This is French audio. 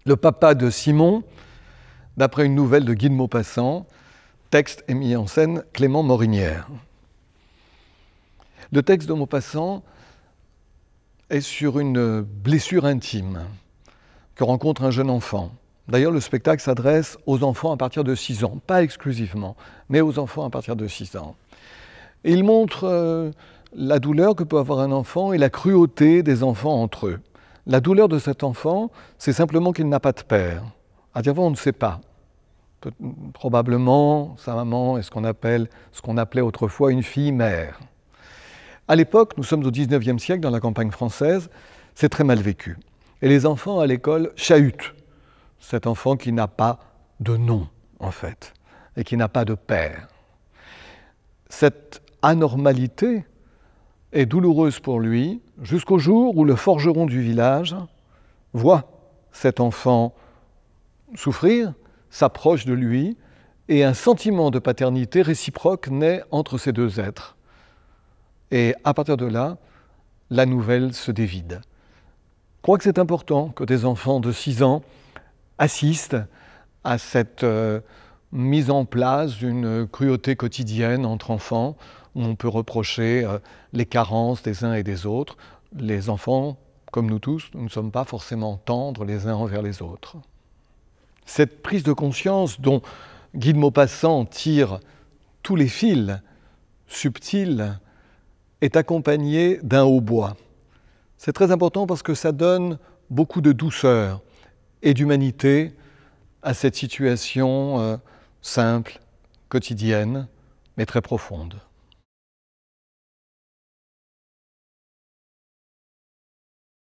Le papa de Simon, d'après une nouvelle de Guy de Maupassant, texte et mis en scène Clément Morinière. Le texte de Maupassant est sur une blessure intime que rencontre un jeune enfant. D'ailleurs, le spectacle s'adresse aux enfants à partir de 6 ans, pas exclusivement, mais aux enfants à partir de 6 ans. Et il montre la douleur que peut avoir un enfant et la cruauté des enfants entre eux. La douleur de cet enfant, c'est simplement qu'il n'a pas de père. À dire vrai, on ne sait pas. Probablement, sa maman est ce qu'on appelait autrefois une fille-mère. À l'époque, nous sommes au XIXe siècle, dans la campagne française, c'est très mal vécu. Et les enfants à l'école chahutent cet enfant qui n'a pas de nom, en fait, et qui n'a pas de père. Cette anormalité est douloureuse pour lui, jusqu'au jour où le forgeron du village voit cet enfant souffrir, s'approche de lui, et un sentiment de paternité réciproque naît entre ces deux êtres. Et à partir de là, la nouvelle se dévide. Je crois que c'est important que des enfants de 6 ans assistent à cette mise en place d'une cruauté quotidienne entre enfants, où on peut reprocher les carences des uns et des autres. Les enfants, comme nous tous, nous ne sommes pas forcément tendres les uns envers les autres. Cette prise de conscience dont Guy de Maupassant tire tous les fils subtils est accompagnée d'un hautbois. C'est très important parce que ça donne beaucoup de douceur et d'humanité à cette situation simple, quotidienne, mais très profonde.